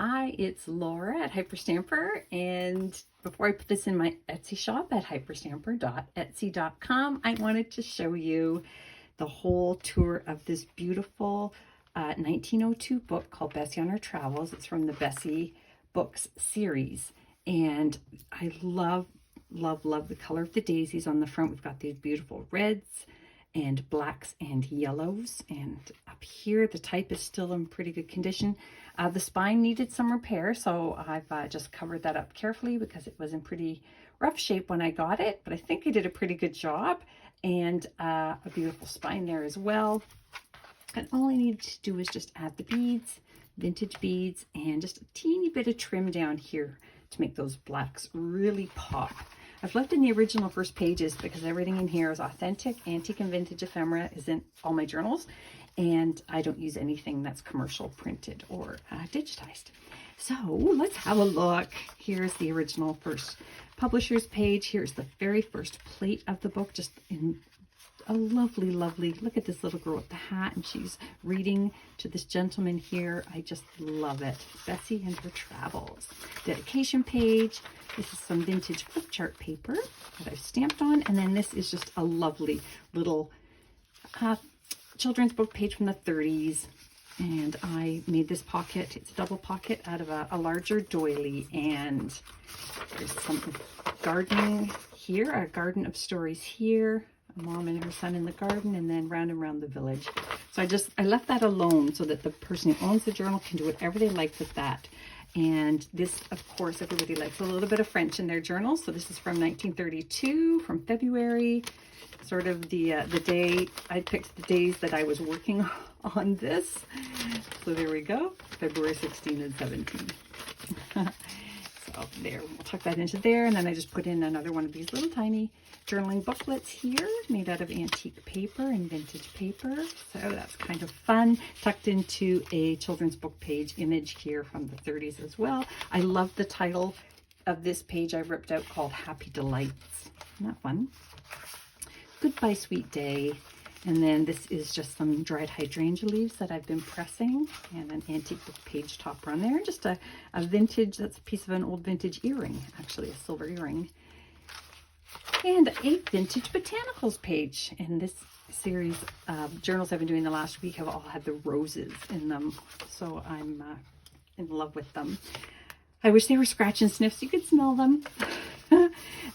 Hi, it's Laura at Hyperstamper, and before I put this in my Etsy shop at hyperstamper.etsy.com, I wanted to show you the whole tour of this beautiful 1902 book called Bessie on Her Travels. It's from the Bessie Books series, and I love the color of the daisies on the front. We've got these beautiful reds and blacks and yellows, and up here the type is still in pretty good condition. The spine needed some repair, so I've just covered that up carefully because it was in pretty rough shape when I got it, but I think I did a pretty good job. And a beautiful spine there as well. And all I needed to do was just add the beads, vintage beads, and just a teeny bit of trim down here to make those blacks really pop. I've left in the original first pages because everything in here is authentic, antique, and vintage ephemera is in all my journals, and I don't use anything that's commercial printed or digitized. So let's have a look. Here's the original first publisher's page. Here's the very first plate of the book, just in a lovely, look at this little girl with the hat, and she's reading to this gentleman here. I just love it. Bessie and Her Travels. Dedication page. This is some vintage flip chart paper that I've stamped on, and then this is just a lovely little children's book page from the 30s. And I made this pocket. It's a double pocket out of a larger doily, and there's some gardening here, a garden of stories here. A mom and her son in the garden, and then round and round the village. So I left that alone so that the person who owns the journal can do whatever they like with that. And this, of course, everybody likes a little bit of French in their journal. So this is from 1932, from February, sort of the day. I picked the days that I was working on this. So there we go, February 16 and 17. So there, we'll tuck that into there, and then I just put in another one of these little tiny journaling booklets here, made out of antique paper and vintage paper. So that's kind of fun, tucked into a children's book page image here from the 30s as well. I love the title of this page I ripped out, called Happy Delights. Isn't that fun? Goodbye, Sweet Day. And then this is just some dried hydrangea leaves that I've been pressing, and an antique book page topper on there. Just a vintage, that's a piece of an old vintage earring, actually a silver earring. And a vintage Botanicals page. And this series of journals I've been doing the last week have all had the roses in them, so I'm in love with them. I wish they were scratch and sniff so you could smell them.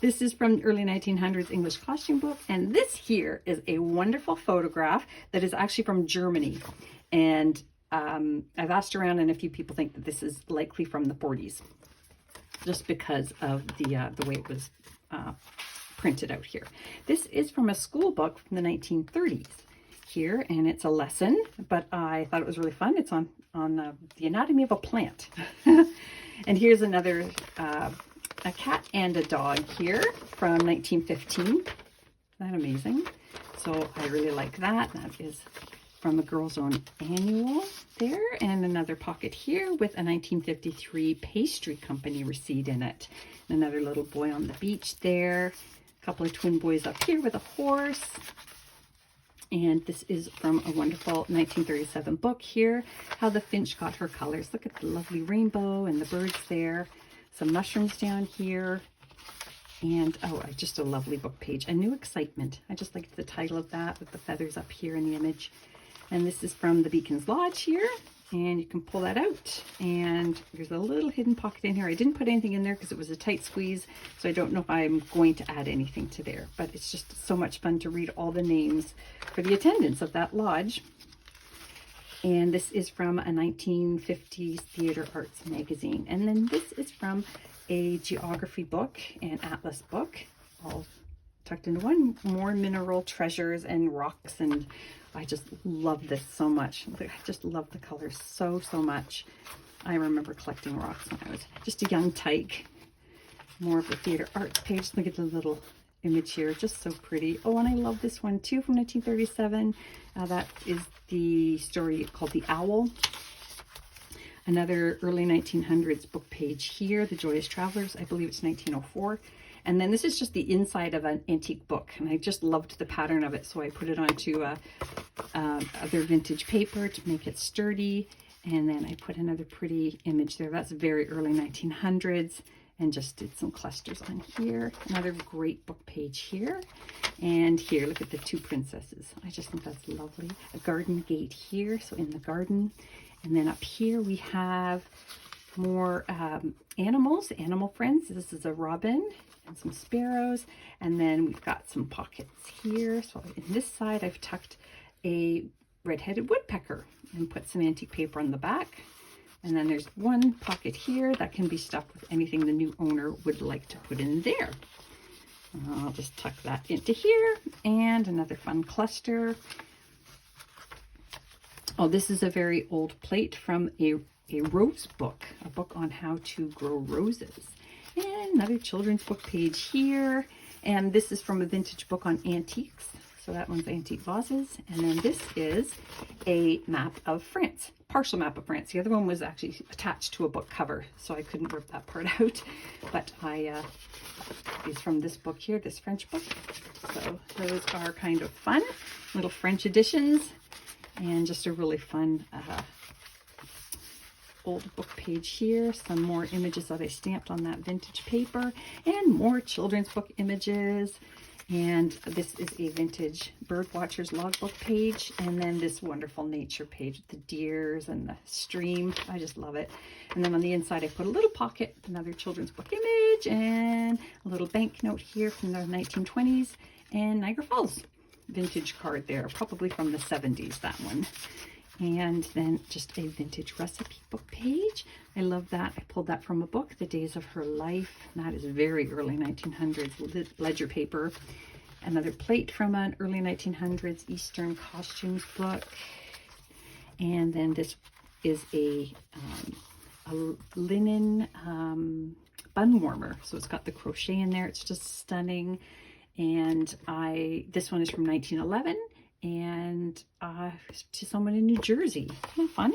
This is from the early 1900s English costume book, and this here is a wonderful photograph that is actually from Germany. And I've asked around, and a few people think that this is likely from the 40s, just because of the way it was printed out here. This is from a school book from the 1930s here, and it's a lesson, but I thought it was really fun. It's on the anatomy of a plant. And here's another a cat and a dog here from 1915. Isn't that amazing? So I really like that. That is from the Girls' Own Annual there, and another pocket here with a 1953 pastry company receipt in it. Another little boy on the beach there. A couple of twin boys up here with a horse. And this is from a wonderful 1937 book here, How the Finch Got Her Colors. Look at the lovely rainbow and the birds there. Some mushrooms down here. And, oh, just a lovely book page. A New Excitement. I just like the title of that with the feathers up here in the image. And this is from the Beacon's Lodge here. And you can pull that out. And there's a little hidden pocket in here. I didn't put anything in there because it was a tight squeeze. So I don't know if I'm going to add anything to there. But it's just so much fun to read all the names for the attendants of that lodge. And this is from a 1950s theater arts magazine. And then this is from a geography book and atlas book, all tucked into one. More mineral treasures and rocks, and I just love this so much. I just love the colors so much. I remember collecting rocks when I was just a young tyke. More of the theater arts page. Look at the little image here, just so pretty. Oh, and I love this one too from 1937. That is the story called The Owl. Another early 1900s book page here, The Joyous Travelers. I believe it's 1904. And then this is just the inside of an antique book, and I just loved the pattern of it, so I put it onto other vintage paper to make it sturdy. And then I put another pretty image there. That's very early 1900s, and just did some clusters on here. Another great book page here. And here, look at the two princesses. I just think that's lovely. A garden gate here, so in the garden. And then up here we have more animals, animal friends. This is a robin and some sparrows. And then we've got some pockets here. So in this side, I've tucked a red-headed woodpecker and put some antique paper on the back. And then there's one pocket here that can be stuffed with anything the new owner would like to put in there. I'll just tuck that into here. And another fun cluster. Oh, this is a very old plate from a rose book, a book on how to grow roses. And another children's book page here. And this is from a vintage book on antiques. So that one's antique vases. And then this is a map of France, partial map of France. The other one was actually attached to a book cover, so I couldn't rip that part out. But is from this book here, this French book. So those are kind of fun, little French editions, and just a really fun old book page here. Some more images that I stamped on that vintage paper, and more children's book images. And this is a vintage bird watcher's logbook page, and then this wonderful nature page with the deers and the stream. I just love it. And then on the inside I put a little pocket, another children's book image, and a little banknote here from the 1920s, and Niagara Falls vintage card there, probably from the 70s, that one. And then just a vintage recipe book page. I love that. I pulled that from a book, The Days of Her Life. And that is very early 1900s ledger paper. Another plate from an early 1900s Eastern costumes book. And then this is a linen bun warmer. So it's got the crochet in there. It's just stunning. And this one is from 1911. And to someone in New Jersey. Isn't that fun?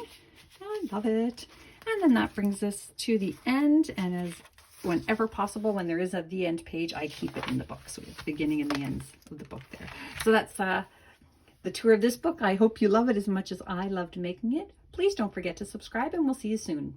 I love it. And then that brings us to the end. And as whenever possible, when there is the end page, I keep it in the book. So we have the beginning and the ends of the book there. So that's the tour of this book. I hope you love it as much as I loved making it. Please don't forget to subscribe, and we'll see you soon.